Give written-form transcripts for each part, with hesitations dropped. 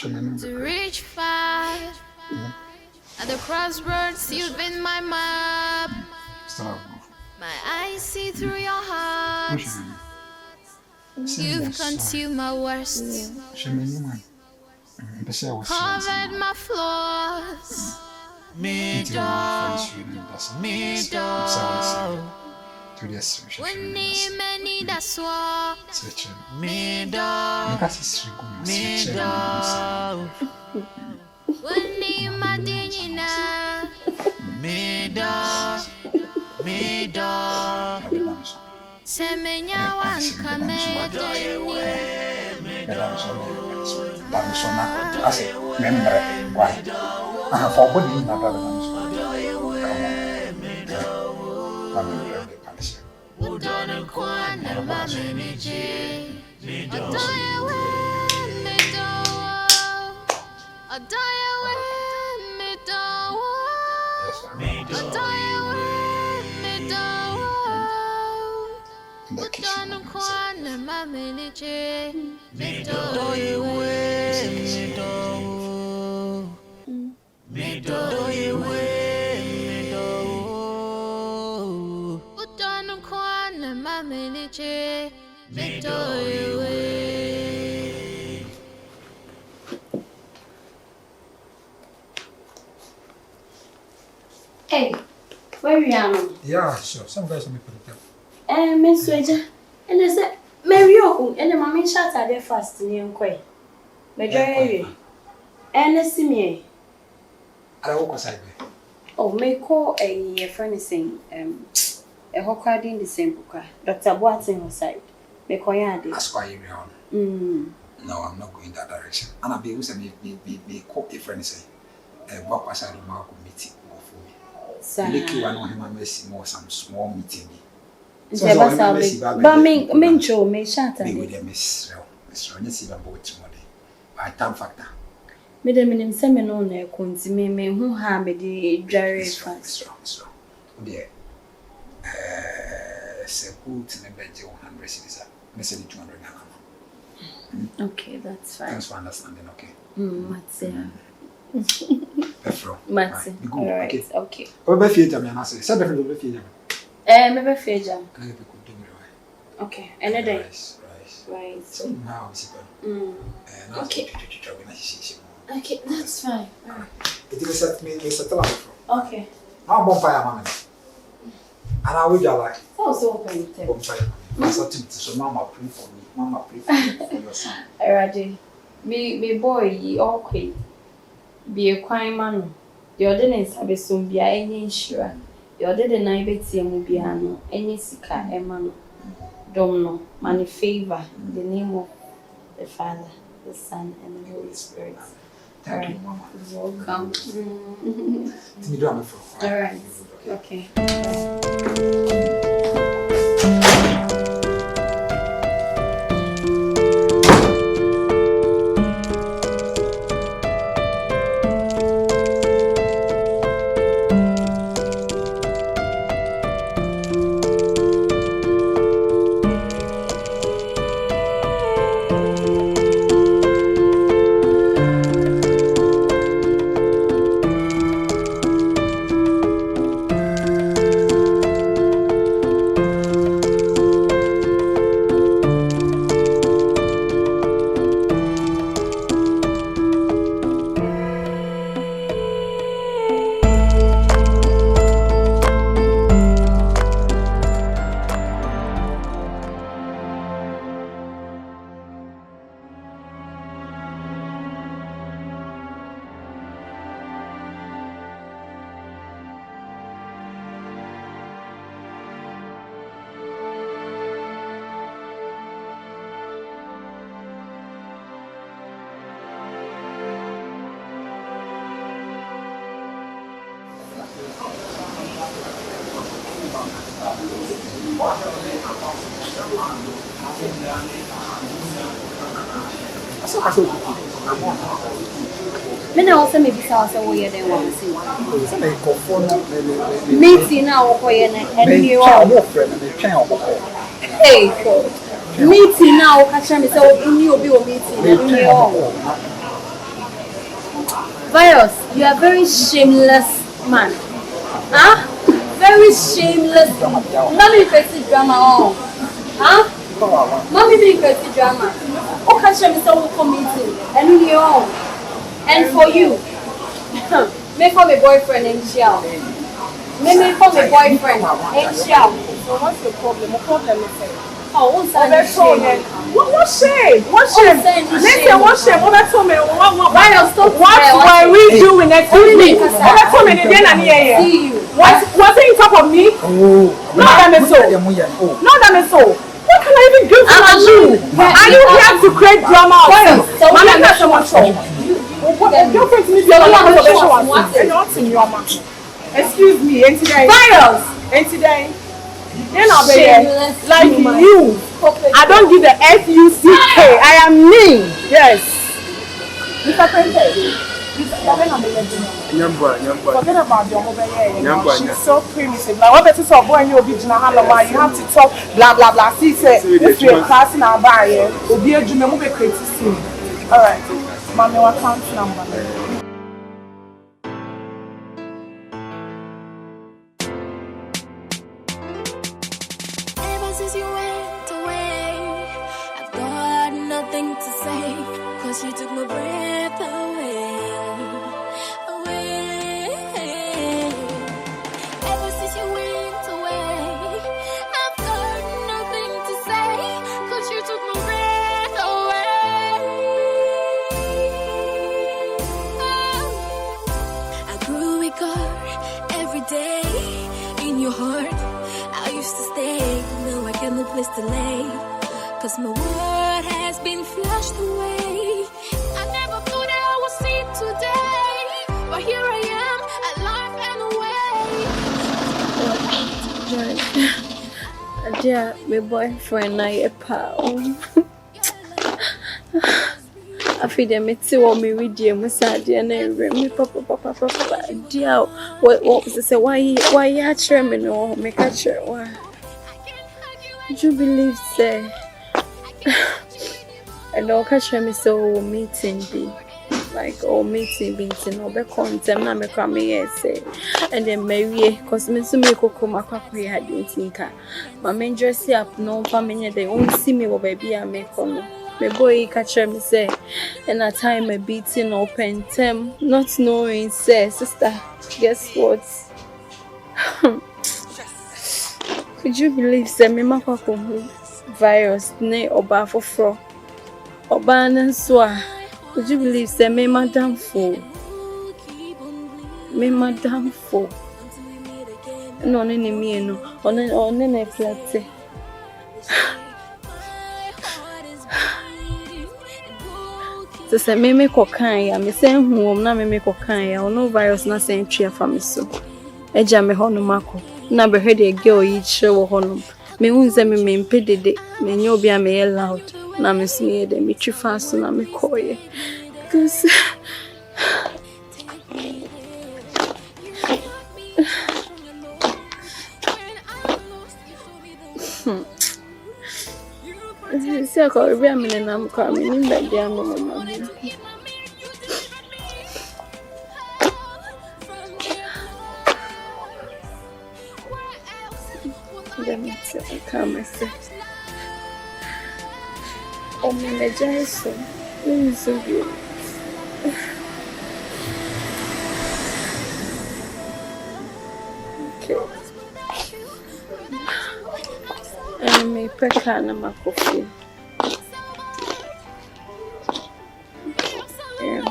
to reach far. At the crossroads, you've been my map. My eyes see through your heart. You've consumed my worst, covered my flaws. Me dog. When you many that's what. Me dog. When you madina. Me dog. Semenya wan kamedeni. Hey, where are you? Yeah, sure. Some guys will be put it up. Miss Wager, and I said, Mary, and the mammy shot at their fast in your quay. Major, and a simian. I walk aside. Oh, may call a friend saying, a hawker in the same book. Dr. Watson was side. Make That's why you're on. No, I'm not going that direction. And I'll be able to be called a friend say, walk aside of my meeting for me. Little one on him, I may see more some small meeting. So, but Mincho may shatter me with a miss. Miss Ronnie, about tomorrow. By time factor. Madam in seminal near Kunzi me who have the dry fast. Dear, say good to the bed 100 cities. Message 200. Okay, that's fine. Thanks for understanding, okay? Matse. Matse. Alright, okay. Over theatre, man, I say, said the theatre. Maybe Faja. Okay, another day. Right. So now it's okay. Okay, that's fine. It is set me, Mr. Telephone. Okay. Now, bonfire, mamma. And I would like. Oh, so open. Bonfire. So, Mamma, pray for me. Mamma, pray for your son. Alright. Me boy, okay. Be a crime man. The ordinance have a soon be any sure. The other than I bet Mubiano, any sika, Emano, Domino, money favor, the name of the Father, the Son, and the Holy Spirit. Thank you, Mama. Welcome. Alright. Okay. Mena also maybe say we are the one see. Meeting now ko ye na eni o. Hey God. Meeting now ka tell me say eni obi o meeting eni o. Virus, you are very shameless man. Huh? Very shameless. Mommy created drama. Oh. Huh? Mommy created drama. Okay, show me some committee. And you own. And for you, me for my boyfriend and Xiao. Me for my boyfriend and Xiao. So what's the problem? The problem is Oh, what's that? What shame? What shame? Listen, what shame? What told me? What were we doing? Excuse me. What told me? See you. Was it on top of me? Oh. No, that is so. No, that is so. What can I even do for you? Are you here to create drama? Mama, that's so much trouble. Your friends need to be excuse me, Virus! And today, like you, I don't give the F-U-C-K. I am me. Yes. Mr. Prentice, forget about your mobile. She's so primitive. Like, what better so boy and you'll be you have to talk blah blah blah. See, say if you're passing our bar, you'll be a junior movie criticism. All right, mommy, what account number? You went away, I've got nothing to say, 'cause you took my breath away. Ever since you went away, I've got nothing to say, 'cause you took my breath away. I grew weaker every day in your heart. I used to stay, now I got no place to lay, 'cause my world has been flushed away. I never thought I would see today, but here I am, alive and away. Dear, my boyfriend, I a pal. I feel them it's all me with you, Massa, dear, and me, papa, dear. What was I say? Why you are me no make a chair? Why? Do you believe, say? And don't catch me so meeting be like all meeting being no be content na me come here say and then marry cause me so me kokoma kwakwe had think my men dress up no family they won't see me baby I make on me boy catch me say and a time a beating open term not knowing say sister guess what. Could you believe say me makwako virus ne oba foforo oba nanswa. Could you believe say me madam fo no ne me no on ne flat. So say me kokan ya me say hu na me kokan ya no virus na say twa fa me so eja me hono mako na be hwe de girl yi chire wo hono me hu say me mpedede me nya obi a me loud na me so me de me twi fa so na me koye cuz se ko obi a me na am ko me ni ba dia no mama. I can't myself. Oh, my Jesus. This is so good. Okay. And my pecan and my coffee. Yeah.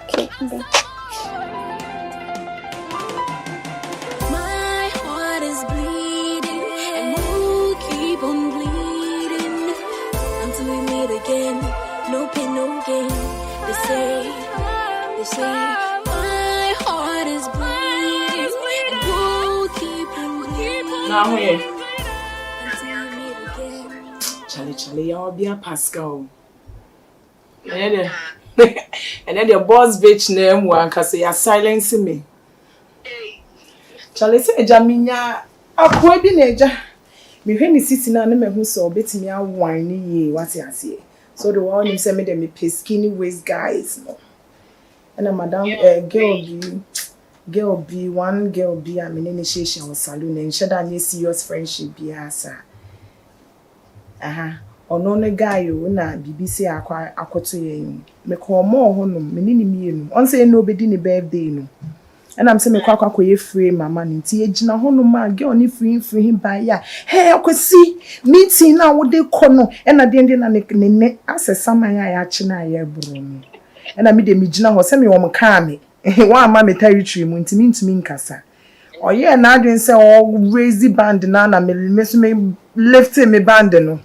Okay, bye. No pain, no gain. They say, my heart is bleeding. And we'll keep on bleeding. Now here. Charlie, I'll be a Pascal. And then the boss bitch name one cause you're silencing me. Charlie say Jaminya akwa bi neja. Me hwe ni sisi na me hu so betimi a wine ye what you say. So the one you say me them skinny waist guys no. And a madam girl B, one girl B, I'm in initiation with saloon and shut down your serious friendship be asa. Aha. Ono ne guy you na BBC akwato yen. Me call more honum, menini mienu. On say nobody ni birthday no. And I'm saying me kwa free mama nti ejina honum ma girl ni free him by ya. Hey, akwesi meeting na wo de kono e na de na ne asesama ya achi na ya buru mi. E na me de me gina ho se me wo mka me. Wa ama me territory mu ntimi nkasa. Oye na adwen se o raise band na me so me lift me band no.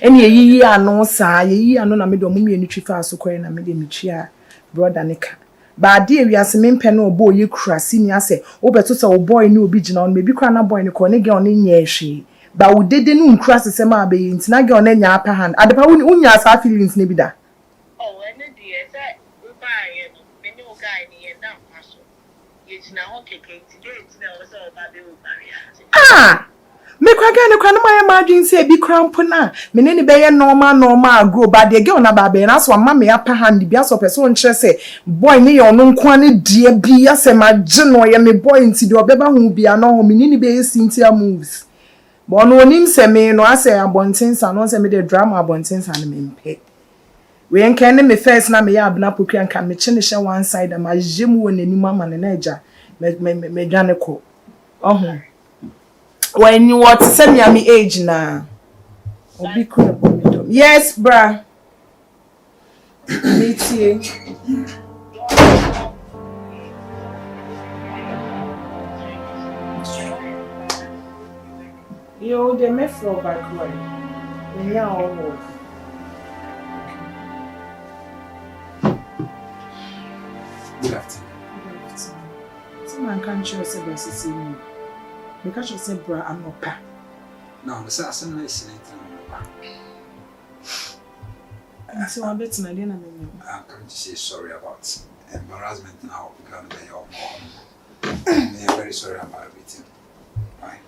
Eni yeyi ano saa yeyi ano na me do mumie ni twifa asokore na me de mitwia brother nika ba de wiase me mpe no obo ye kura senior se obeto se o boy ni obi gina on me bi kura na boy ni ko ne ge on nya ehwe ba wo dede no nkura sese ma be yin tina ge on nya apa hand adepa unya sa feelings ne bi da oh ene de se we ba ye no me ni o guy ni ye da paso ye gina ho keke ti de tina o se o ba be o ba me kwaga ne kwana my imagine say bi cramp na me ne be ye normal grow but the girl na ba be na so ma me apa hand bi aso person nkyere say boy ne ye ono nko ne die bi ase ma je no ye me boy nti de obeba hu bia no ho me ne be Cynthia moves but no onim say me no ase abontensa no say me the drama abontensa na me mpe we enkan ne me first na me ya abna pokua nka me che ne hye one side ma jemu won anim ama ne na eja me dwane ko when you want to send me my age na obi kuna bomidom yes bra meet you yo de me flow back way when you all Good afternoon. Someone can't show us about to see me. Because you said, bro, I'm not pa. No, the assassin is so I'm betting I didn't know. I'm coming to say sorry about embarrassment now because they are more. They are very sorry about everything. Right?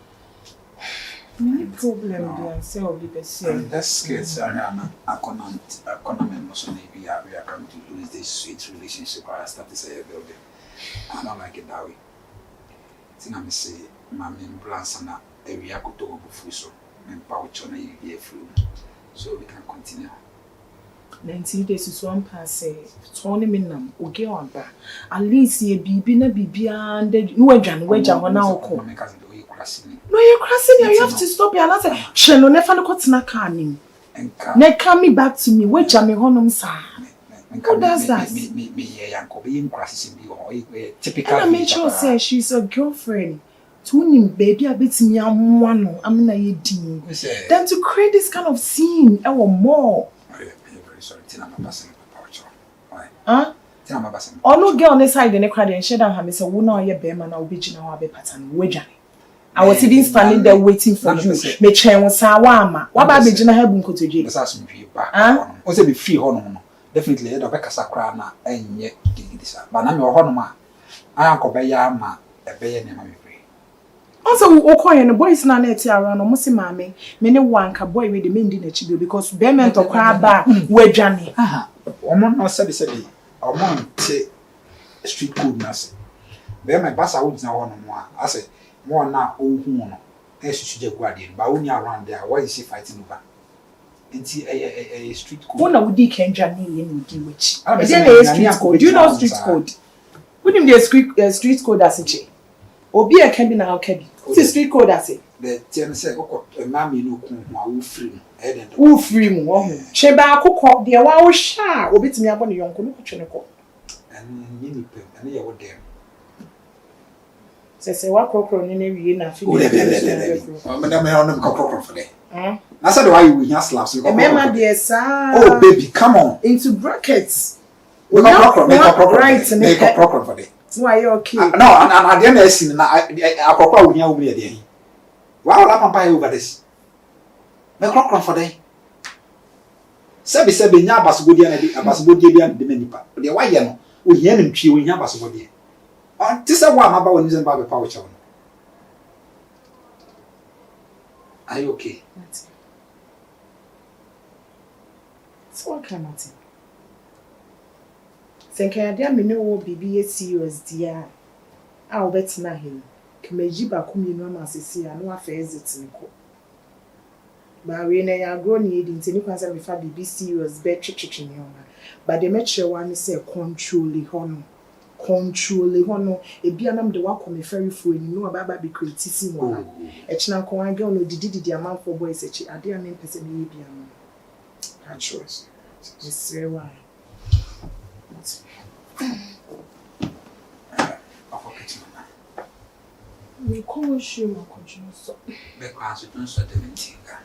No problem there. Say all the best. That's good. Sorry, I'm a we are coming to lose this sweet relationship. I started to say building. I don't like it that way. I say. My membrance and area could go before so and pouch on a through so we can continue. 90 days is one pass 20 minutes okay on back at least ye be na bibi and no wajan now call no you're crossing you have to stop here and say cheno never no na car nim ne come back to me wajan me honum sa who does that me yanko being crossing be or typical I make sure say she's a girlfriend to baby a bit me one I'm na ye din then to create this kind of scene or more I'm very sorry tina my passing why tina my passing oh no girl on the side the crowd and share down her say wo na ye be man na obi gina wa be pattern wedwane I was even standing there waiting for you me chen wo sa wa ama wa ba be gina ha bu nkotoje the sas me ba o say be free ho no definitely e do be kasa kra na enye digidisa ba na me ho no ma anko be ya ama e be ye ne ma me also okoye no boys na na eti around no musi maame me ne wanka boy we the men di na chibi because be mentor kwa ba wadwane omo no sabi omo te street code na se be my basa wo dina wono mo a ase mo na ohu no e susuja guade ba oni around there why is she fighting over enti a street code wona wudi kenjane ye ni di wechi e dey na street code do you know street code wouldn't the street code as eche obi e kan bi na ka bi the street code as e the ten say kokko mama no ku ho a wo free mu e den wo free mu wo che ba akokọ de wa wo sha obetimi abo ne yonko no kotwe ne ko ani ni pe ani ye wo dem se wa kokro ni na wie na fi madam me on kokro for there na say the why you hear slaps you remember there sir oh baby come on into brackets we got kokro right make a kokro for there why you okay no and then I see na akokro wo hia wo me there why will I buy over this make kokro for there Sabi nya abasogodi na di abasogodi bia de manipa de wa ye no o hia na ntwie o hia abasogodi on ti say wa amaba woni ze ba be pa wo che wo are you okay so what kind of thing Senka dia me no wo bibi serious dia. A obetina him. Kemeji ba kuminu ama asisi a no afa exit nko. Ba we na ya grow ni edi ntini kwanza me fa bibi serious be twetwetwe ni ona. But the metre one say control hono ebi anam de wakọ me ferry fu ni no aba be create si mo. E china ko wan girl no didi amanfo boys echi ade am pese me bi am. Control. It's very why. Me come show my continue so. Because you don't so the tinga.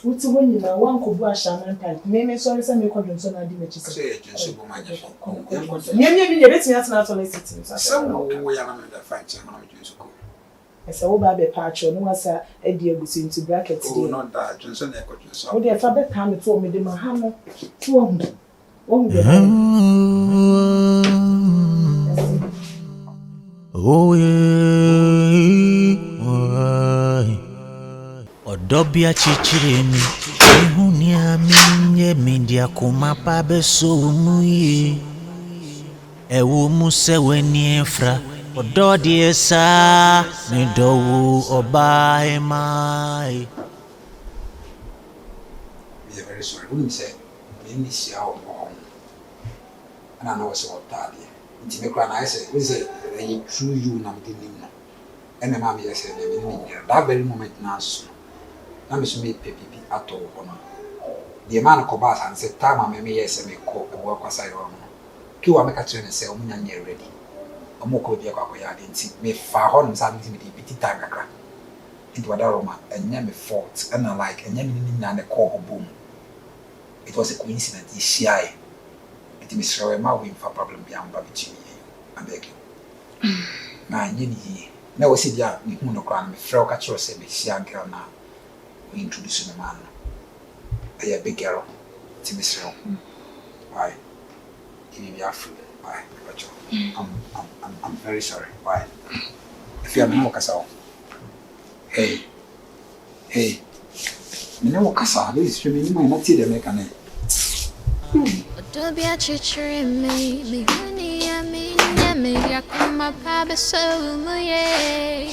What's when you one ko bu ashaman type. Me sorry say me ko dwonso na di me chi say. Say you so go manja. Me betimi atena to listen. So we are not the fight channel you so go. Ese wo ba be patcho no wasa e di agusi into bracket dey. Oh not that Johnson e ko Johnson. Wo dey fa be kan to me dey ma ha no. To hu. Wo hu dey. Oh yeah. Odobia chichiremi ihunia minye mindia kumapa beso muye ewu muse weni efra ododi esa midowu oba emai. We are very sorry. We say we need to our home. And I know so that nti me kra na say we say any true you na me nim no. And my mama say me nim that very moment na so. Na me so me pepipi ato ho no. The man ko ba san say time me yes me ko e wo kwasa yo no. Ki wa me ka tire say omunya nya ready. Omo ko bi akwa ya de nti me fa ho no sa me ti biti time kakra. It was Roma and me fault and I like and nim na ne ko boom. It was a coincidence this year. It is sure my win for problem beyond between you. I beg you. Na nyini na we see dia me hu no kra me frɛ ka kyerɛ sɛ me sia girl na we introduce the man. A big girl. It is sure. Why? Give me free. Why? I'm very sorry. Why? If you are no kasa. Hey. Me no kasa, this is me no na ti de me kan. Don't be a teacher in me honey, ya kuma pa beso muye.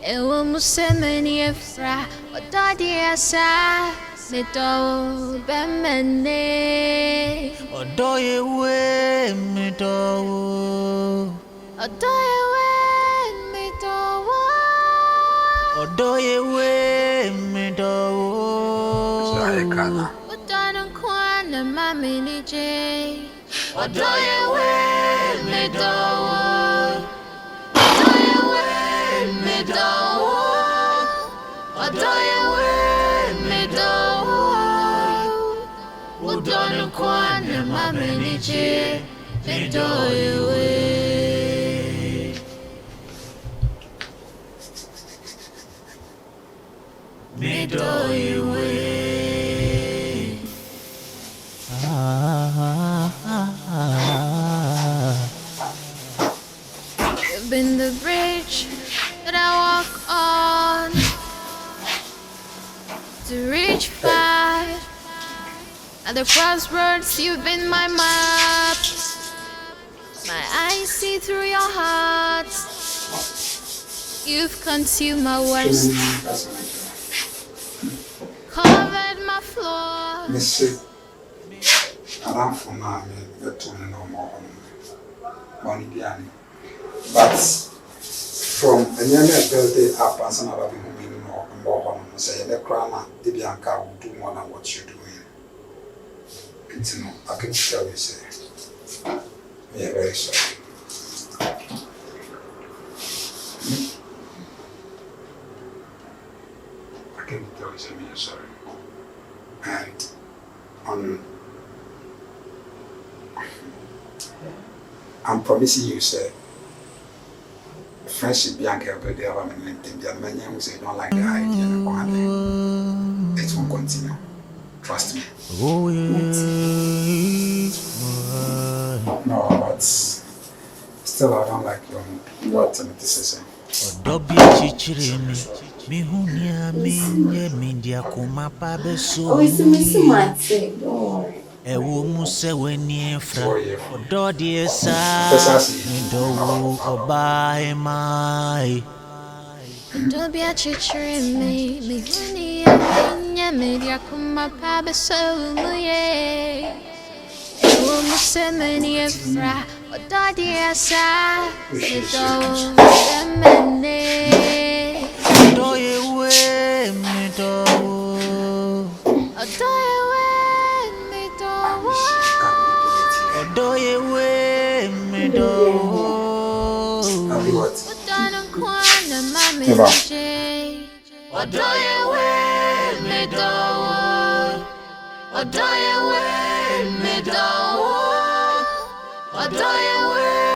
Ewo musemeni efra, odadi asa, me do bemene. Odoye we me do. Odoye we me do. Odoye we me do. Sorry, kana. Udana kwana mami ni J. Odoye we me do. Odoye we me do. Odoye we me do. Udana kwana mami ni J. Me do we. Me do you way. You've been the bridge that I walk on to reach far. At the crossroads, you've been my map. My eyes see through your heart. You've consumed my worst. Covered my floor. Miss around for now, me get to no more money behind. But from a young birthday up as another woman more say the crown, the Bianca will do more than what you're doing. It's no, I can tell you, say, we are very sorry. I can tell you, say, we are sorry. And I'm promising you, sir, friendship Bianca will be able to maintain the many who say don't like the idea it won't continue. Trust me. Oh yeah. No, but still I don't like your what it is saying. Odobia chichiremi mihunia minye mindia kumapa beso. Oh, it's a miss, don't worry. Ewo muse weni efra. Odo di esa. Mido oba emai. Don't be a teacher in me honey, I made ya come up, I so muye. Ewo muse many efra. Odo di esa. Mido emene. Odo yewe mido. Odo yewe mido. Odo yewe mido. Udana kwana mami je. Odo yewe mido. Odo yewe mido. Odo